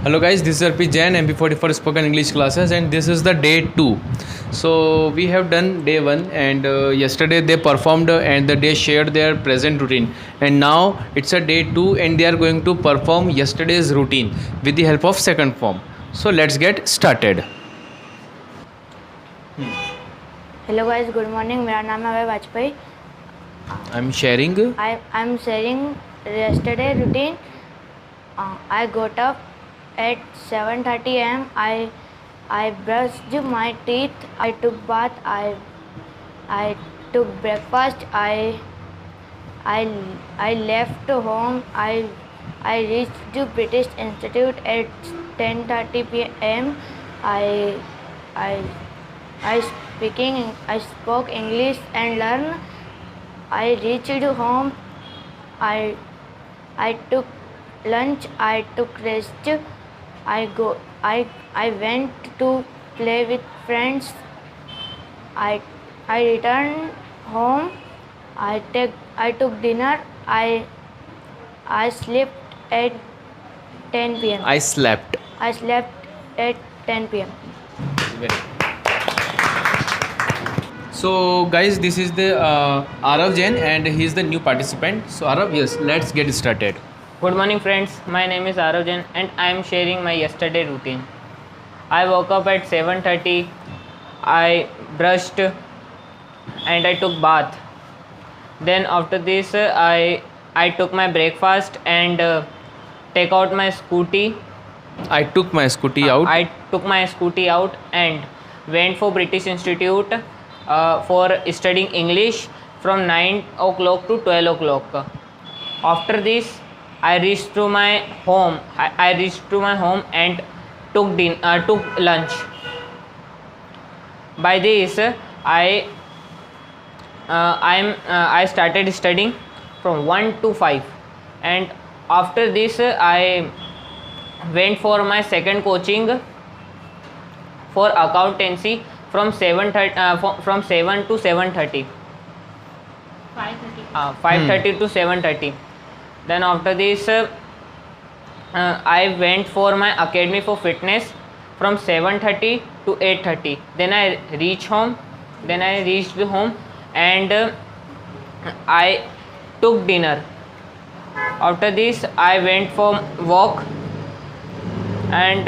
Hello guys, this is Arpit Jain, MP40 for spoken English classes, and this is the day 2. So we have done day 1, and yesterday they performed and they shared their present routine, and now it's a day 2 and they are going to perform yesterday's routine with the help of second form. So let's get started. Hello guys, good morning. मेरा नाम है अभय Vajpayee. I'm sharing. I'm sharing yesterday routine. I got up at 7:30 a.m. I brushed my teeth. I took bath. I took breakfast. I left home. I reached the British Institute at 10:30 p.m. I spoke English and learned. I reached home. I took lunch. I took rest. I went to play with friends. I returned home. I took dinner. I slept at 10 p.m. I slept. I slept at 10 p.m. So guys, this is the Arav Jain and he is the new participant. So Arav, yes, let's get started. Good morning friends, my name is Arav Jain and I am sharing my yesterday routine. I woke up at 7:30, I brushed and I took bath. Then after this I took my breakfast and take out my scooty. I took my scooty out. I took my scooty out and went for British Institute for studying English from 9 o'clock to 12 o'clock. After this I reached to my home. I reached to my home and took lunch. By this I started studying from 1 to 5, and after this I went for my second coaching for accountancy from 7 to 7:30. 5:30 to 7:30. Then after this I went for my academy for fitness from 7:30 to 8:30. Then I reached home. And I took dinner. After this I went for walk and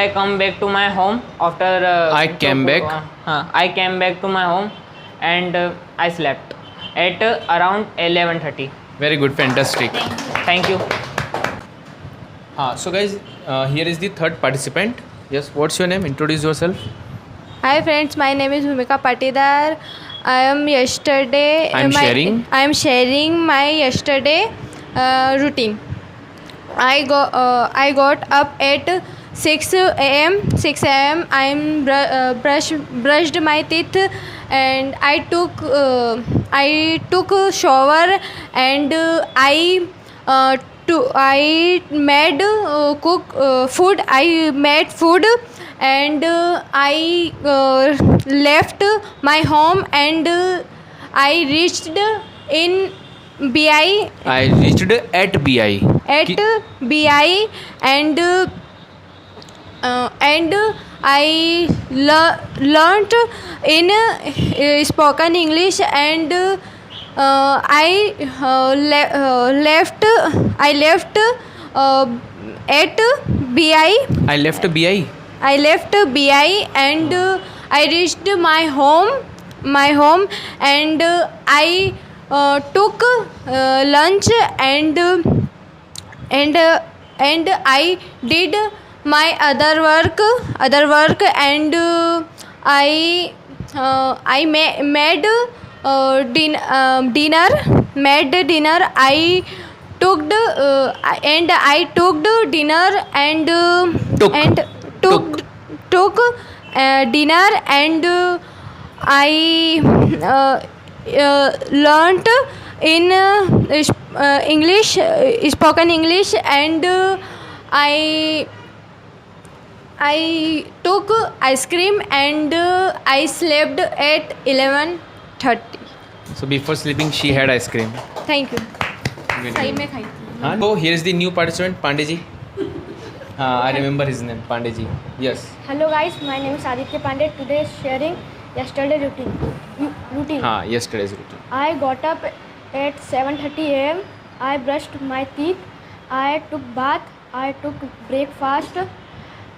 I come back to my home after I came back. I came back to my home and I slept at around 11:30. Very good, fantastic. Thank you. So guys, here is the third participant. Yes, what's your name? Introduce yourself. Hi friends, my name is Bhumika Patidar. I am sharing my yesterday routine. I got up at 6 a.m. I brushed my teeth and I took a shower and I made food. I made food and I left my home and I reached in BI. I reached at BI. At BI and I learnt in spoken English and I left at BI. I left BI. I left BI and I reached my home and I took lunch and I did my other work and I made dinner. I took dinner and took dinner and I learnt in English, spoken English, and I took ice cream and I slept at 11:30. So before sleeping, she had ice cream. Thank you. Very सही good. में खाई थी. So here is the new participant, Pandey ji. I remember his name, Pandey ji. Yes. Hello guys, my name is Aditya Pandey. Today is sharing yesterday routine. Yesterday's routine. I got up at 7:30 a.m. I brushed my teeth. I took bath. I took breakfast.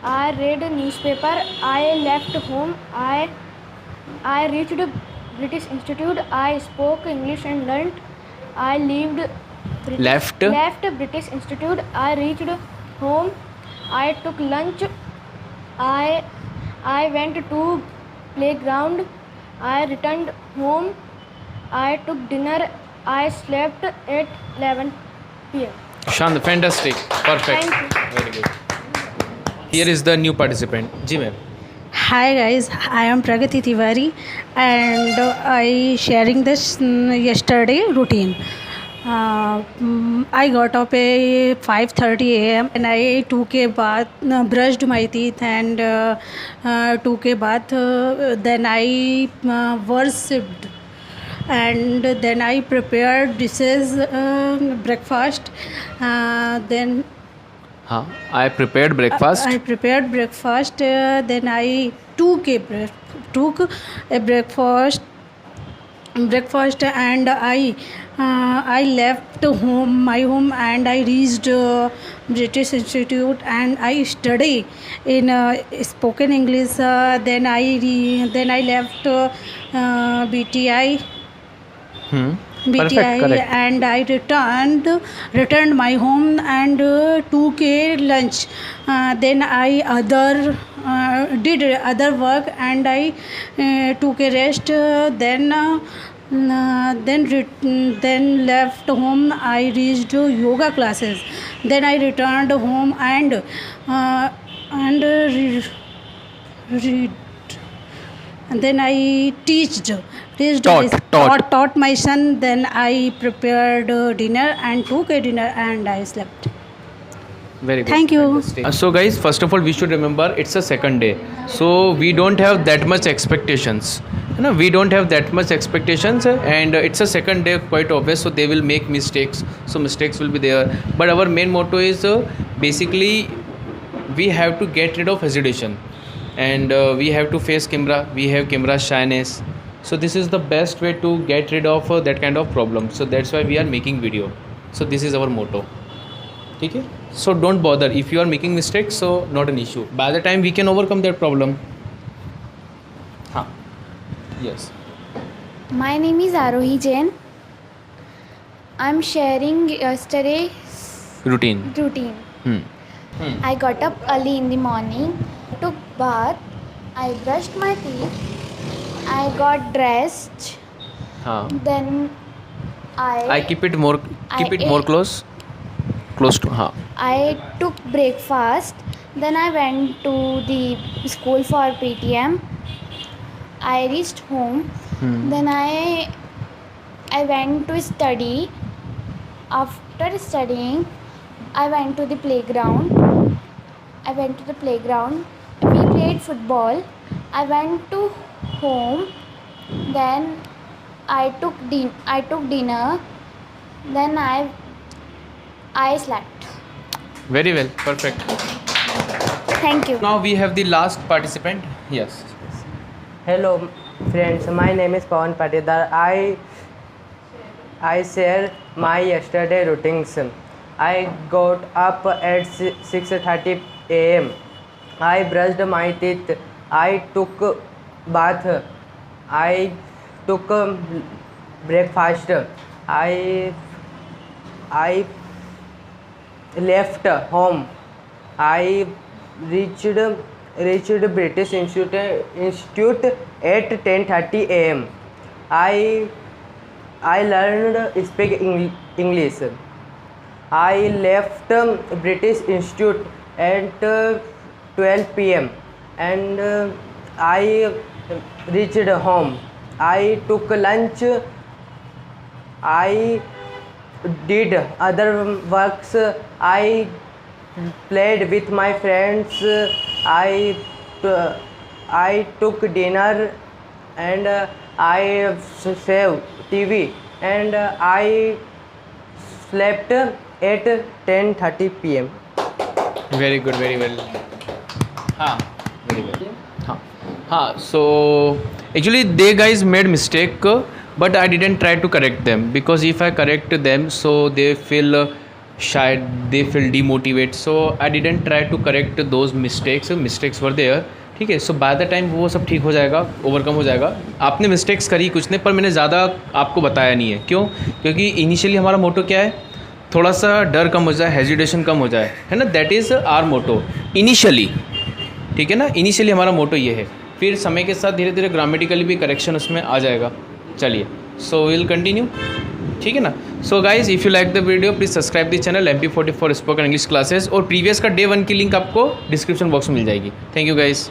I read a newspaper. I left home. I reached British Institute. I spoke English and learnt. I Left British Institute. I reached home. I took lunch. I went to playground. I returned home. I took dinner. I slept at 11 p.m. Shant, fantastic. Perfect. Thank you. Very good. Here is the new participant. Ji ma'am. Hi guys, I am Pragati Tiwari and I sharing this yesterday routine. I got up at 5:30 a.m. and I took a bath, brushed my teeth and took a bath. Then I worshipped and then I prepared dishes, breakfast. Then I prepared breakfast. I prepared breakfast. Then I took a breakfast and I left my home and I reached British Institute and I study in spoken English. Then I left BTI. Perfect, correct. And I returned my home and took a lunch. Then I did other work and I took a rest. Then left home. I reached yoga classes. Then I returned home and then I taught my son. Then I prepared dinner and took a dinner and I slept. Very good. Thank you. Fantastic. So guys, first of all, we should remember it's a second day. So we don't have that much expectations. We don't have that much expectations and it's a second day, quite obvious. So they will make mistakes. So mistakes will be there. But our main motto is basically we have to get rid of hesitation. And we have to face camera. We have camera shyness. So this is the best way to get rid of that kind of problem. So that's why we are making video. So this is our motto. Okay? So don't bother if you are making mistakes. So not an issue. By the time we can overcome that problem. Yes. My name is Arohi Jain. I'm sharing yesterday's Routine. I got up early in the morning, took bath, I brushed my teeth, I got dressed, then I keep it more close to I took breakfast, then I went to the school for PTM. I reached home, then I went to study. After studying, I went to the playground. We played football. I went to home. Then I took dinner. Then I slept. Very well. Perfect. Thank you. Now we have the last participant. Yes. Hello friends, my name is Pawan Patidar. I share my yesterday routines. I got up at 6:30 a.m. I brushed my teeth. I took bath. I took breakfast. I left home. I reached British Institute at 10:30 a.m. I learned speak English. I left British Institute at 12 p.m. and I reached home. I took lunch. I did other works. I played with my friends. I took dinner and I saved TV and I slept at 10:30 p.m. Very good, very well. हाँ, very well. हाँ, so actually they guys made mistake, but I didn't try to correct them, because if I correct them, so they feel shy, they feel demotivated. So I didn't try to correct those mistakes were there. ठीक है. सो by the time वो सब ठीक हो जाएगा, overcome हो जाएगा. आपने मिस्टेक्स करी कुछ ने, पर मैंने ज़्यादा आपको बताया नहीं है. क्यों? क्योंकि इनिशियली हमारा मोटो क्या है, थोड़ा सा डर कम हो जाए, हेजिटेशन कम हो जाए, है ना. That is our motto initially. ठीक है ना. इनिशियली हमारा मोटो ये है. फिर समय के साथ धीरे धीरे ग्रामेटिकली भी करेक्शन उसमें आ जाएगा. चलिए, सो विल कंटिन्यू. ठीक है ना. So guys, if you like the video please subscribe the channel MP44 spoken English classes, और प्रीवियस का डे 1 की लिंक आपको डिस्क्रिप्शन बॉक्स में मिल जाएगी. Thank you guys.